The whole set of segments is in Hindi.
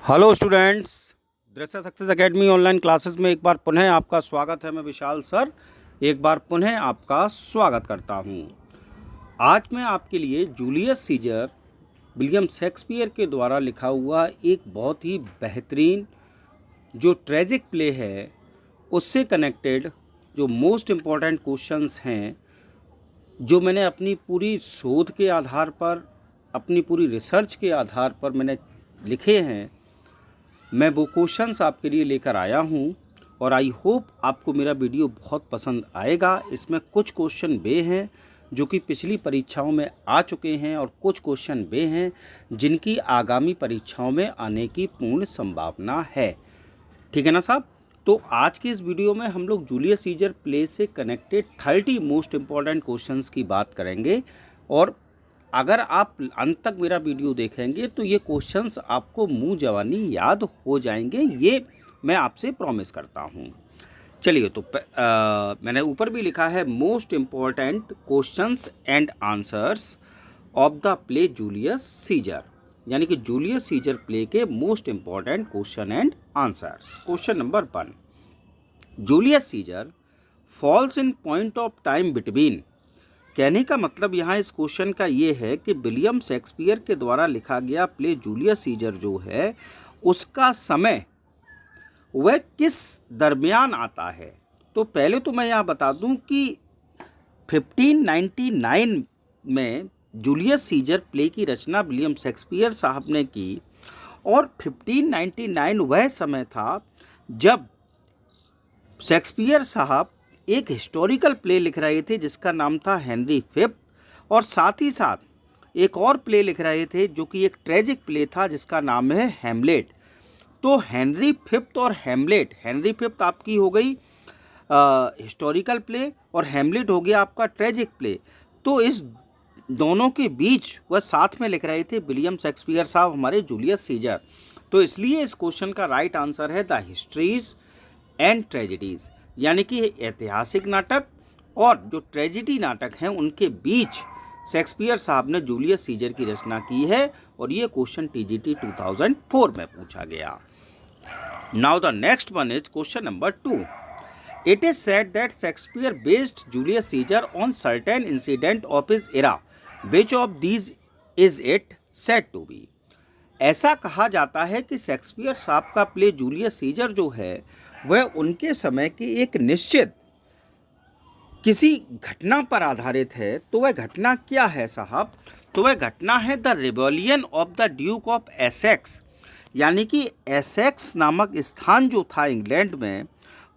हेलो स्टूडेंट्स, दृश्य सक्सेस एकेडमी ऑनलाइन क्लासेस में एक बार पुनः आपका स्वागत है। मैं विशाल सर एक बार पुनः आपका स्वागत करता हूं। आज मैं आपके लिए जूलियस सीजर विलियम शेक्सपियर के द्वारा लिखा हुआ एक बहुत ही बेहतरीन जो ट्रेजिक प्ले है उससे कनेक्टेड जो मोस्ट इम्पॉर्टेंट क्वेश्चंस हैं, जो मैंने अपनी पूरी शोध के आधार पर, अपनी पूरी रिसर्च के आधार पर मैंने लिखे हैं, मैं वो क्वेश्चंस आपके लिए लेकर आया हूं और आई होप आपको मेरा वीडियो बहुत पसंद आएगा। इसमें कुछ क्वेश्चन वे हैं जो कि पिछली परीक्षाओं में आ चुके हैं और कुछ क्वेश्चन वे हैं जिनकी आगामी परीक्षाओं में आने की पूर्ण संभावना है। ठीक है ना साहब? तो आज के इस वीडियो में हम लोग जूलियस सीजर प्ले से कनेक्टेड 30 मोस्ट इम्पॉर्टेंट क्वेश्चंस की बात करेंगे और अगर आप अंत तक मेरा वीडियो देखेंगे तो ये क्वेश्चंस आपको मुंह जवानी याद हो जाएंगे, ये मैं आपसे प्रॉमिस करता हूँ। चलिए, तो मैंने ऊपर भी लिखा है most important questions and answers of the play Julius Caesar, यानी कि जूलियस सीजर प्ले के most important question and answers. Question number 1, Julius Caesar falls in point of time between. कहने का मतलब यहाँ इस क्वेश्चन का ये है कि विलियम शेक्सपियर के द्वारा लिखा गया प्ले जूलियस सीजर जो है उसका समय वह किस दरमियान आता है। तो पहले तो मैं यहाँ बता दूँ कि 1599 में जूलियस सीजर प्ले की रचना विलियम शेक्सपियर साहब ने की और 1599 वह समय था जब शेक्सपियर साहब एक हिस्टोरिकल प्ले लिख रहे थे जिसका नाम था हेनरी फिफ्थ, और साथ ही साथ एक और प्ले लिख रहे थे जो कि एक ट्रेजिक प्ले था जिसका नाम है हैमलेट। तो हेनरी फिफ्थ और हैमलेट, हेनरी फिफ्थ आपकी हो गई हिस्टोरिकल प्ले और हैमलेट हो गया आपका ट्रेजिक प्ले। तो इस दोनों के बीच वह साथ में लिख रहे थे विलियम शेक्सपियर साहब हमारे जूलियस सीजर। तो इसलिए इस क्वेश्चन का राइट आंसर है द हिस्ट्रीज एंड ट्रेजिडीज़, यानी कि ऐतिहासिक नाटक और जो ट्रेजिडी नाटक हैं उनके बीच शेक्सपियर साहब ने जूलियस सीजर की रचना की है और ये क्वेश्चन टीजीटी 2004 में पूछा गया। Now the next one is question number 2। It is said that Shakespeare based Julius Caesar on certain incident of his era, which of these is it said to be. ऐसा कहा जाता है कि शेक्सपियर साहब का प्ले जूलियस सीजर जो है वह उनके समय की एक निश्चित किसी घटना पर आधारित है। तो वह घटना क्या है साहब? तो वह घटना है the rebellion of the Duke of Essex, यानी कि एसेक्स नामक स्थान जो था इंग्लैंड में,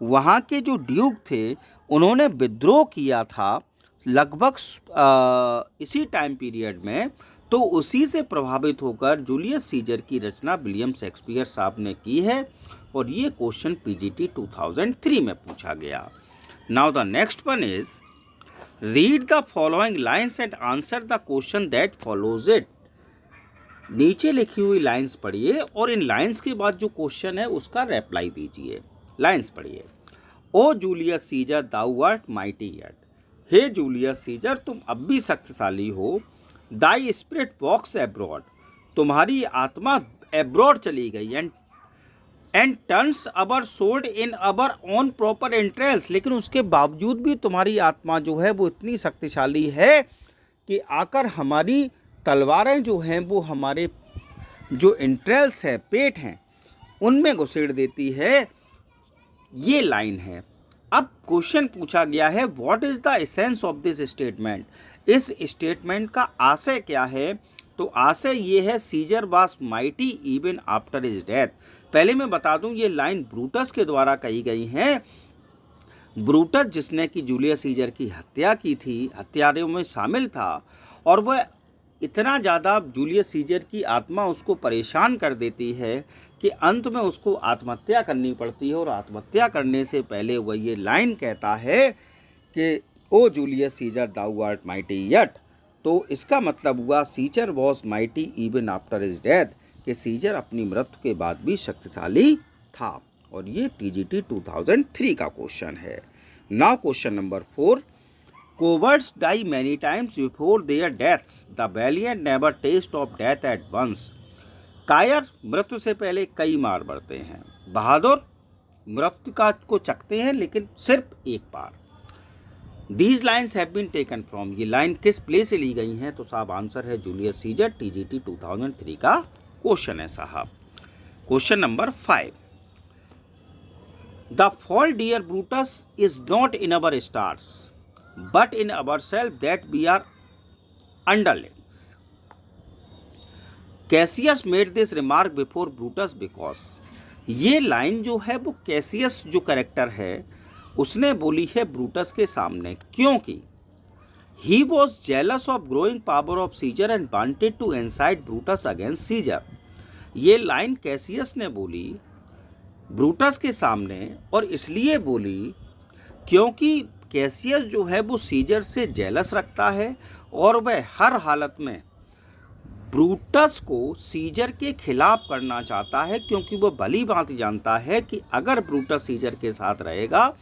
वहाँ के जो ड्यूक थे उन्होंने विद्रोह किया था लगभग इसी टाइम पीरियड में। तो उसी से प्रभावित होकर जूलियस सीजर की रचना विलियम शेक्सपियर साहब ने की है और ये क्वेश्चन पीजीटी 2003 में पूछा गया। Now the next one is read the following lines and answer the question that follows it. नीचे लिखी हुई लाइन्स पढ़िए और इन लाइन्स के बाद जो क्वेश्चन है उसका रिप्लाई दीजिए। लाइन्स पढ़िए। O Julius Caesar thou art mighty yet. हे जूलियस सीजर, तुम अब भी शक्तिशाली हो। Thy spirit walks abroad. तुम्हारी आत्मा एब्रॉड चली गई and turns our sold in our own proper interest. लेकिन उसके बावजूद भी तुम्हारी आत्मा जो है वो इतनी शक्तिशाली है कि आकर हमारी तलवारें जो हैं वो हमारे जो इंटरेल्स है, पेट हैं, उनमें घुसेड़ देती है। ये लाइन है। अब क्वेश्चन पूछा गया है what is the essence of this statement. इस स्टेटमेंट का आशय क्या है? तो आशय ये है Caesar was mighty even after his death. पहले मैं बता दूं ये लाइन ब्रूटस के द्वारा कही गई है। ब्रूटस जिसने कि जूलियस सीजर की हत्या की थी, हत्यारों में शामिल था, और वह इतना ज़्यादा जूलियस सीजर की आत्मा उसको परेशान कर देती है कि अंत में उसको आत्महत्या करनी पड़ती है और आत्महत्या करने से पहले वह ये लाइन कहता है कि O Julius Caesar thou art mighty yet. तो इसका मतलब हुआ Caesar was mighty even after his death, कि सीजर अपनी मृत्यु के बाद भी शक्तिशाली था। और ये टीजीटी 2003 का क्वेश्चन है। Now question number 4। Cowards die many times before their deaths. The valiant never taste of death at once. कायर मृत्यु से पहले कई बार मरते हैं, बहादुर मृत्यु का को चखते हैं लेकिन सिर्फ एक बार। These lines have been taken from, ये लाइन किस प्ले से ली गई हैं? तो साहब आंसर है जूलियस सीजर, TGT 2003 का क्वेश्चन है साहब। Question number 5, the fault dear Brutus is not in our stars but in our self that we are underlings. Cassius made this remark before Brutus because, ये लाइन जो है वो कैसियस जो कैरेक्टर है उसने बोली है ब्रूटस के सामने, क्योंकि he was jealous of growing power of Caesar and wanted to incite Brutus against Caesar. ये लाइन कैसियस ने बोली ब्रूटस के सामने, और इसलिए बोली क्योंकि कैसियस जो है वो सीजर से जेलस रखता है और वह हर हालत में ब्रूटस को सीजर के खिलाफ करना चाहता है, क्योंकि वो भली भांति जानता है कि अगर ब्रूटस सीजर के साथ रहेगा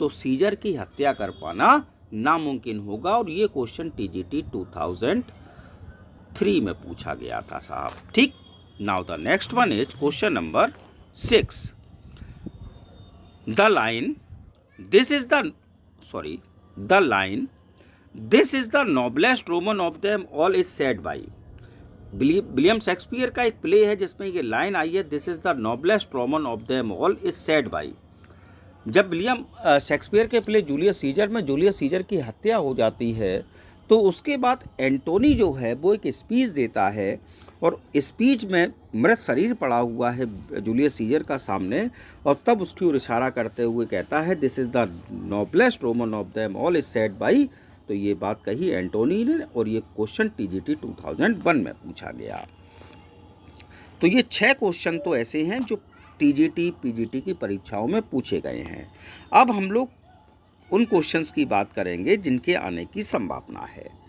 तो सीजर की हत्या कर पाना नामुमकिन होगा। और ये क्वेश्चन TGT 2003 में पूछा गया था साहब, ठीक। Now the next one is question number 6, the line this is the noblest Roman of them all is said by. William Shakespeare का एक प्ले है जिसमें ये लाइन आई है, this is the noblest Roman of them all is said by. जब विलियम शेक्सपियर के प्ले जूलियस सीजर में जूलियस सीजर की हत्या हो जाती है तो उसके बाद एंटोनी जो है वो एक स्पीच देता है, और स्पीच में मृत शरीर पड़ा हुआ है जूलियस सीजर का सामने, और तब उसकी ओर इशारा करते हुए कहता है this is the noblest Roman of them all is said by. तो ये बात कही एंटोनी ने, और ये क्वेश्चन TGT 2001 में पूछा गया। तो ये 6 क्वेश्चन तो ऐसे हैं जो TGT PGT की परीक्षाओं में पूछे गए हैं। अब हम लोग उन क्वेश्चंस की बात करेंगे जिनके आने की संभावना है।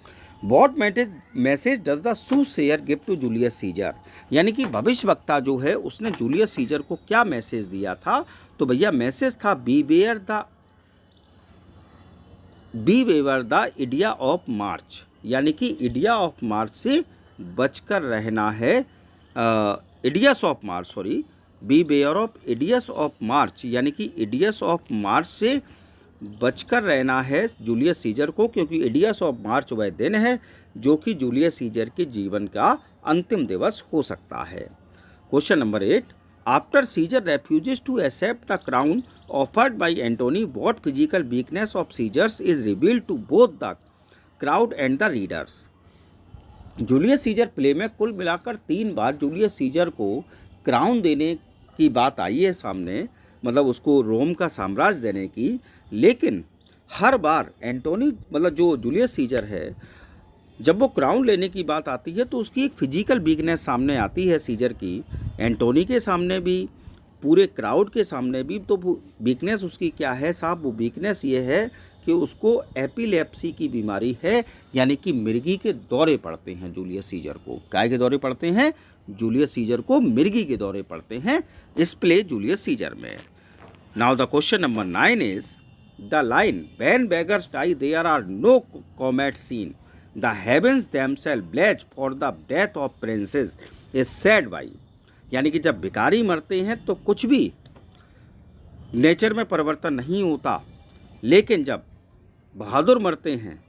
What message does the soothsayer give to Julius Caesar, यानी कि भविष्यवक्ता जो है उसने जूलियस सीजर को क्या मैसेज दिया था? तो भैया मैसेज था beware the ides of March, यानी कि इडिया ऑफ मार्च से बचकर रहना है। Ides of March, sorry, beware of ides of March, यानी कि इडियस ऑफ मार्च से बचकर रहना है जूलियस सीजर को, क्योंकि इडियस ऑफ मार्च वह दिन है जो कि जूलियस सीजर के जीवन का अंतिम दिवस हो सकता है। Question number 8, after Caesar refuses to accept the crown offered by Antony, what physical weakness of Caesar's is revealed to both the crowd and the readers. Julius Caesar play में कुल मिलाकर 3 बार जूलियस सीजर को क्राउन देने की बात आई है सामने, मतलब उसको रोम का साम्राज्य देने की, लेकिन हर बार एंटोनी मतलब जो जूलियस सीजर है जब वो क्राउन लेने की बात आती है तो उसकी एक फिजिकल वीकनेस सामने आती है सीजर की, एंटोनी के सामने भी, पूरे क्राउड के सामने भी। तो वीकनेस उसकी क्या है साहब? वो वीकनेस ये है कि उसको एपिलेप्सी की बीमारी है, यानी कि मिर्गी के दौरे पड़ते हैं जूलियस सीजर को। काय के दौरे पड़ते हैं? जूलियस सीजर को मिर्गी के दौरे पड़ते हैं इस प्ले जूलियस सीजर में। Now the question number 9 is the line when beggars die there are no comet seen, the heavens themselves blaze for the death of princes is said by. यानी कि जब भिखारी मरते हैं तो कुछ भी नेचर में परिवर्तन नहीं होता, लेकिन जब बहादुर मरते हैं,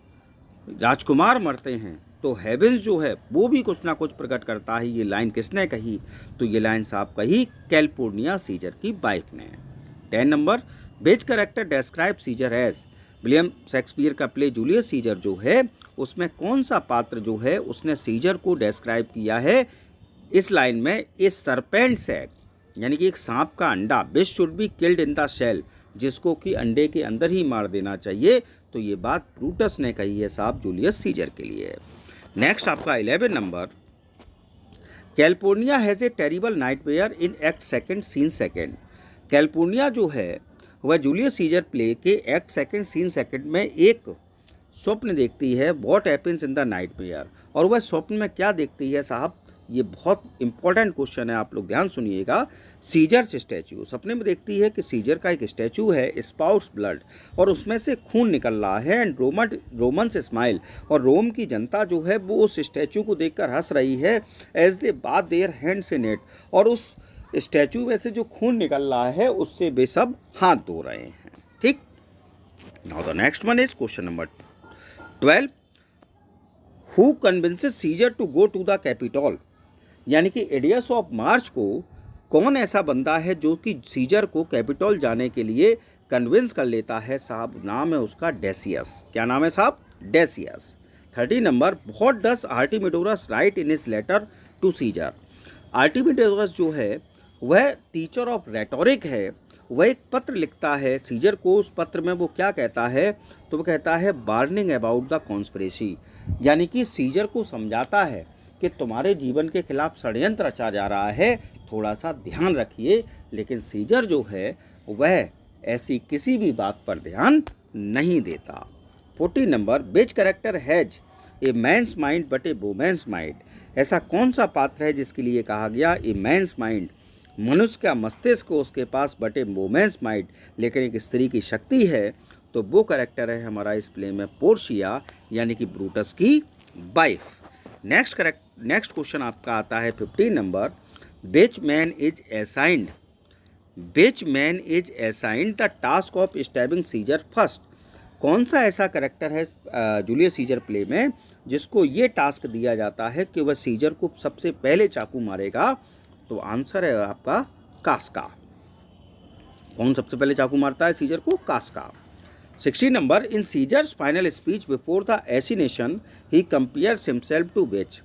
राजकुमार मरते हैं, तो हेवंस जो है वो भी कुछ ना कुछ प्रकट करता है। ये लाइन किसने कही? तो ये लाइन साहब कही कैलिफोर्निया सीजर की वाइफ ने। 10 number, which character describe Caesar as. William Shakespeare का प्ले जूलियस सीजर जो है उसमें कौन सा पात्र जो है उसने सीजर को डिस्क्राइब किया है इस लाइन में? इस सरपेंट्स एग, यानी कि एक सांप का अंडा, which should be killed in the shell, जिसको कि अंडे के अंदर ही मार देना चाहिए। तो ये बात ब्रूटस ने कही है साहब जूलियस सीजर के लिए। नेक्स्ट आपका 11 number, California has a terrible nightmare in act second scene second. California जो है वह जूलियस सीजर प्ले के एक्ट सेकंड सीन सेकंड में एक स्वप्न देखती है, what happens in the nightmare. और वह स्वप्न में क्या देखती है साहब? ये बहुत इंपॉर्टेंट क्वेश्चन है, आप लोग ध्यान सुनिएगा। सीजर्स स्टैच्यू सपने में देखती है कि सीजर का एक स्टैच्यू है, स्पाउट्स ब्लड, और उसमें से खून निकल रहा है, एंड रोमन्स स्माइल, और रोम की जनता जो है वो उस स्टैच्यू को देखकर हंस रही है, as they bath their hands in it, और उस स्टैच्यू में से जो खून निकल रहा है उससे वे सब हाथ धो रहे हैं। ठीक, now the next one is question number 12। Who convinces Caesar to go to the Capitol, यानी कि एडियस ऑफ मार्च को कौन ऐसा बंदा है जो कि सीजर को कैपिटॉल जाने के लिए कन्विंस कर लेता है? साहब नाम है उसका डेसियस। क्या नाम है साहब? Decius. 30 number, what does Artemidorus write in his letter to Caesar. Artemidorus जो है वह टीचर ऑफ रेटोरिक है, वह एक पत्र लिखता है सीजर को। उस पत्र में वो क्या कहता है? तो वो कहता है वार्निंग अबाउट द कॉन्स्पिरेसी, यानी कि सीजर को समझाता है कि तुम्हारे जीवन के खिलाफ षड्यंत्र रचा जा रहा है, थोड़ा सा ध्यान रखिए। लेकिन सीजर जो है वह ऐसी किसी भी बात पर ध्यान नहीं देता। 40 number, which character has a man's mind but a women's mind. ऐसा कौन सा पात्र है जिसके लिए कहा गया ए मैंस माइंड, मनुष्य का मस्तिष्क उसके पास बट ए वुमेन्स माइंड, लेकिन एक स्त्री की शक्ति है? तो वो कैरेक्टर है हमारा इस प्ले में पोर्शिया, यानी कि ब्रूटस की वाइफ। नेक्स्ट क्वेश्चन आपका आता है 15 number, which man is assigned the task of stabbing Caesar first. कौन सा ऐसा कैरेक्टर है जूलियस सीजर प्ले में जिसको ये टास्क दिया जाता है कि वह सीजर को सबसे पहले चाकू मारेगा? तो आंसर है आपका कास्का। कौन सबसे पहले चाकू मारता है सीजर को? Casca. 60 number, in Caesar's final speech before the assassination he compares himself to which,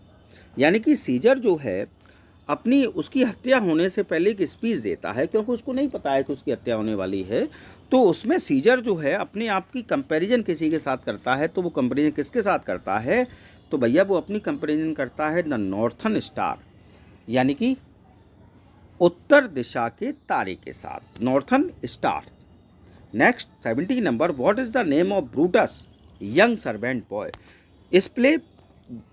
यानी कि सीजर जो है अपनी उसकी हत्या होने से पहले एक स्पीच देता है, क्योंकि उसको नहीं पता है कि उसकी हत्या होने वाली है। तो उसमें सीजर जो है अपने आप की कंपैरिजन किसी के साथ करता है। तो वो कंपैरिजन किसके साथ करता है? तो भैया वो अपनी कंपैरिजन करता है द नॉर्थन स्टार, यानी कि उत्तर दिशा के तारे के साथ, northern star. Next 70 number, what is the name of Brutus young servant boy. इस प्ले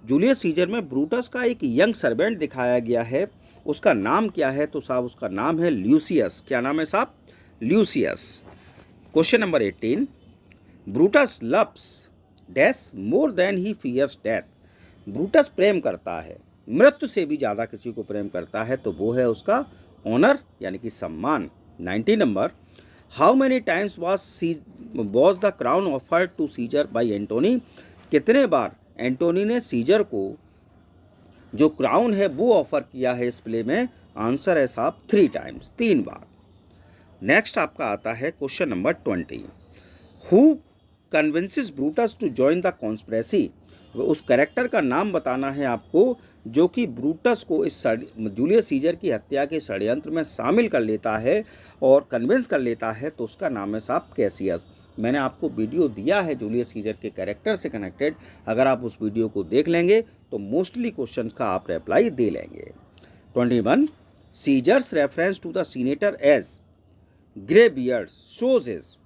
जूलियस सीजर में ब्रूटस का एक यंग सर्वेंट दिखाया गया है, उसका नाम क्या है? तो साहब उसका नाम है ल्यूसियस। क्या नाम है साहब? Lucius. Question number 18, Brutus loves dash more than he fears death. Brutus प्रेम करता है, मृत्यु से भी ज़्यादा किसी को प्रेम करता है, तो वो है उसका ऑनर, यानी कि सम्मान। 90 number, how many times was the crown offered to Caesar by Antony. कितने बार एंटोनी ने सीजर को जो क्राउन है वो ऑफर किया है इस प्ले में? आंसर है साहब 3 टाइम्स, 3 बार। नेक्स्ट आपका आता है question number 20, who convinces Brutus to join the conspiracy. उस कैरेक्टर का नाम बताना है आपको जो कि ब्रूटस को इस जूलियस सीजर की हत्या के षड्यंत्र में शामिल कर लेता है और कन्विंस कर लेता है। तो उसका नाम है साहब कैसियस। मैंने आपको वीडियो दिया है जूलियस सीजर के कैरेक्टर से कनेक्टेड, अगर आप उस वीडियो को देख लेंगे तो मोस्टली क्वेश्चन का आप रिप्लाई दे लेंगे। 21, Caesar's reference to the senator as grey beards shows is.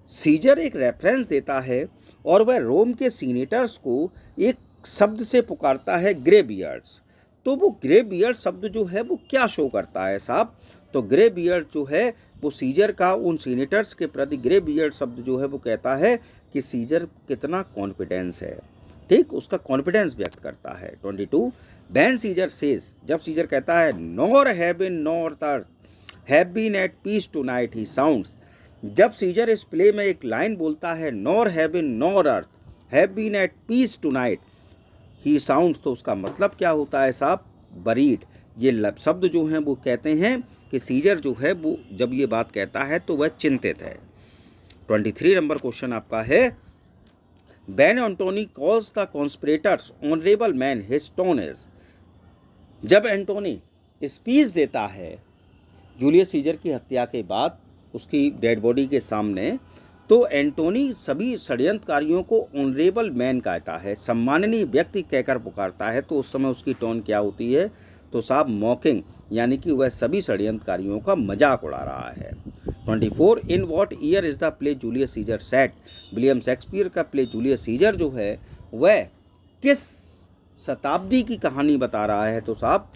Caesar एक रेफरेंस देता है और वह रोम के सीनेटर्स को एक शब्द से पुकारता है, ग्रे बियर्ड्स। तो वो ग्रे बियर्ड शब्द जो है वो क्या शो करता है साहब? तो ग्रे बियर्ड जो है वो सीजर का उन सीनेटर्स के प्रति ग्रे बियर्ड शब्द जो है वो कहता है कि सीजर कितना कॉन्फिडेंस है, ठीक, उसका कॉन्फिडेंस व्यक्त करता है। 22, व्हेन सीजर सेज, जब सीजर कहता है nor heaven nor earth have been at peace tonight he sounds. जब सीजर इस प्ले में एक लाइन बोलता है nor heaven nor earth have been at peace tonight he sounds, तो उसका मतलब क्या होता है साहब? बरीड। ये शब्द जो हैं वो कहते हैं कि सीजर जो है वो जब ये बात कहता है तो वह चिंतित है। 23 नंबर क्वेश्चन आपका है, when Antony calls the conspirators honourable man his tone is. जब एंटोनी स्पीच देता है जूलियस सीजर की हत्या के बाद उसकी डेड बॉडी के सामने, तो एंटोनी सभी षड्यंत्रकारियों को ऑनरेबल मैन कहता है, सम्माननीय व्यक्ति कहकर पुकारता है। तो उस समय उसकी टोन क्या होती है? तो साहब मॉकिंग, यानी कि वह सभी षड्यंत्रकारियों का मजाक उड़ा रहा है। 24, in what year is the play Julius scissor set. William Shakespeare का प्ले जूलियस सीजर जो है वह किस शताब्दी की कहानी बता रहा है, तो साहब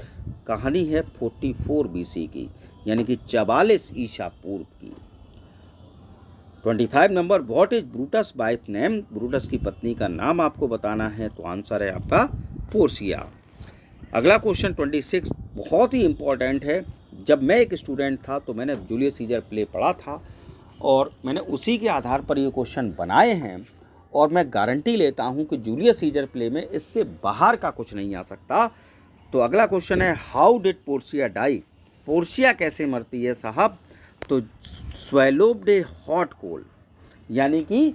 कहानी है 44 BC की, यानी कि 44 ईसा पूर्व की। 25 number, what is Brutus wife name? Brutus की पत्नी का नाम आपको बताना है, तो आंसर है आपका पोर्सिया। अगला क्वेश्चन 26 बहुत ही इम्पोर्टेंट है। जब मैं एक स्टूडेंट था तो मैंने जूलियस सीजर प्ले पढ़ा था और मैंने उसी के आधार पर ये क्वेश्चन बनाए हैं, और मैं गारंटी लेता हूँ कि जूलियस सीजर प्ले में इससे बाहर का कुछ नहीं आ सकता। तो अगला क्वेश्चन है, how did Portia die? Portia कैसे मरती है साहब? तो स्वैलोब्ड ए हॉट कोल, यानी कि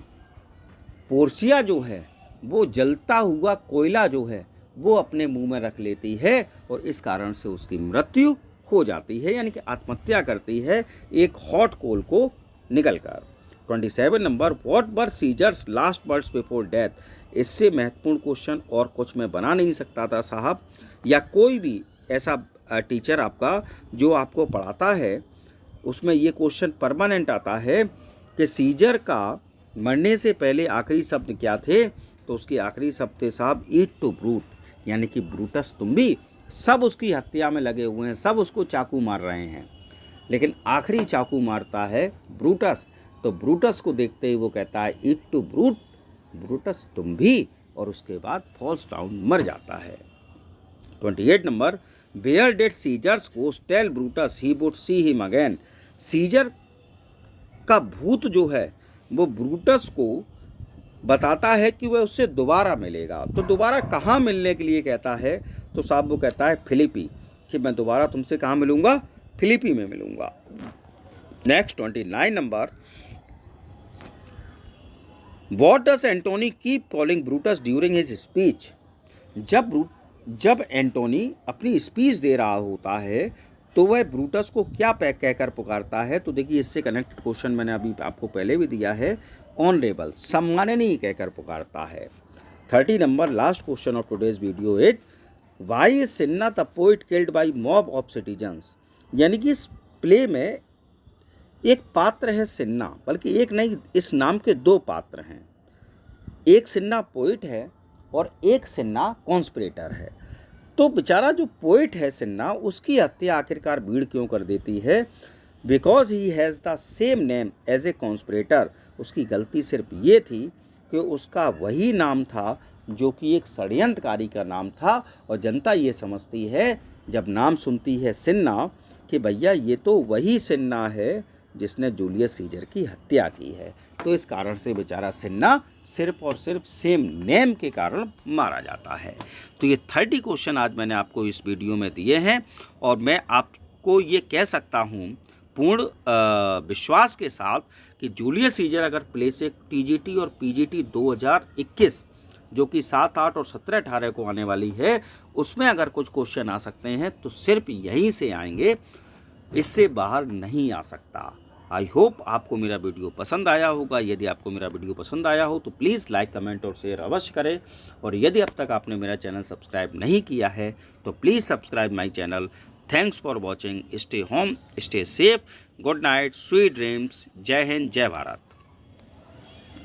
पोर्सिया जो है वो जलता हुआ कोयला जो है वो अपने मुंह में रख लेती है और इस कारण से उसकी मृत्यु हो जाती है, यानी कि आत्महत्या करती है एक हॉट कोल को निकलकर। 27 number, what were Caesar's last words before death? इससे महत्वपूर्ण क्वेश्चन और कुछ मैं बना नहीं सकता था साहब, या कोई भी ऐसा टीचर आपका जो आपको पढ़ाता है उसमें ये क्वेश्चन परमानेंट आता है कि सीजर का मरने से पहले आखिरी शब्द क्या थे? तो उसके आखिरी शब्द थे साहब, ईट टू ब्रूट, यानी कि ब्रूटस तुम भी। सब उसकी हत्या में लगे हुए हैं, सब उसको चाकू मार रहे हैं, लेकिन आखिरी चाकू मारता है ब्रूटस। तो ब्रूटस को देखते ही वो कहता है, ईट टू ब्रूट, ब्रूटस तुम भी, और उसके बाद फॉल्स डाउन, मर जाता है। 28 number, where did Caesar's ghost tell Brutus he would see him again? Caesar का भूत जो है वो ब्रूटस को बताता है कि वह उससे दोबारा मिलेगा। तो दोबारा कहाँ मिलने के लिए कहता है? तो साहब वो कहता है फिलिपी, कि मैं दोबारा तुमसे कहाँ मिलूँगा? फिलिपी में मिलूँगा। Next 29 number, what does Antony keep calling Brutus during his speech? जब एंटोनी अपनी स्पीच दे रहा होता है तो वह ब्रूटस को क्या कहकर पुकारता है? तो देखिए, इससे कनेक्टेड क्वेश्चन मैंने अभी आपको पहले भी दिया है, ऑनरेबल, सम्माननीय कहकर पुकारता है। 30 number, last question of today's video it, why is Cinna the poet killed by mob of citizens? यानी कि इस प्ले में एक पात्र है सिन्ना, बल्कि एक नहीं, इस नाम के दो पात्र हैं। एक सिन्ना पोइट है और एक सिन्ना कॉन्स्पिरेटर है। तो बेचारा जो पोइट है सिन्ना, उसकी हत्या आखिरकार भीड़ क्यों कर देती है? Because he has the same name as a conspirator. उसकी गलती सिर्फ ये थी कि उसका वही नाम था जो कि एक षड्यंत्रकारी का नाम था, और जनता ये समझती है जब नाम सुनती है सिन्ना कि भैया ये तो वही सिन्ना है जिसने जूलियस सीजर की हत्या की है। तो इस कारण से बेचारा सिन्ना सिर्फ और सिर्फ सेम नेम के कारण मारा जाता है। तो ये 30 क्वेश्चन आज मैंने आपको इस वीडियो में दिए हैं, और मैं आपको ये कह सकता हूँ पूर्ण विश्वास के साथ कि जूलियस सीजर अगर प्ले से टीजीटी और पीजीटी 2021 जो कि 7, 8 और 17, 18 को आने वाली है, उसमें अगर कुछ क्वेश्चन आ सकते हैं तो सिर्फ यहीं से आएंगे, इससे बाहर नहीं आ सकता। आई होप आपको मेरा वीडियो पसंद आया होगा। यदि आपको मेरा वीडियो पसंद आया हो तो प्लीज़ लाइक, कमेंट और शेयर अवश्य करें, और यदि अब तक आपने मेरा चैनल सब्सक्राइब नहीं किया है तो please subscribe my channel. Thanks for watching. Stay home, stay safe, good night, sweet dreams. जय हिंद, जय भारत।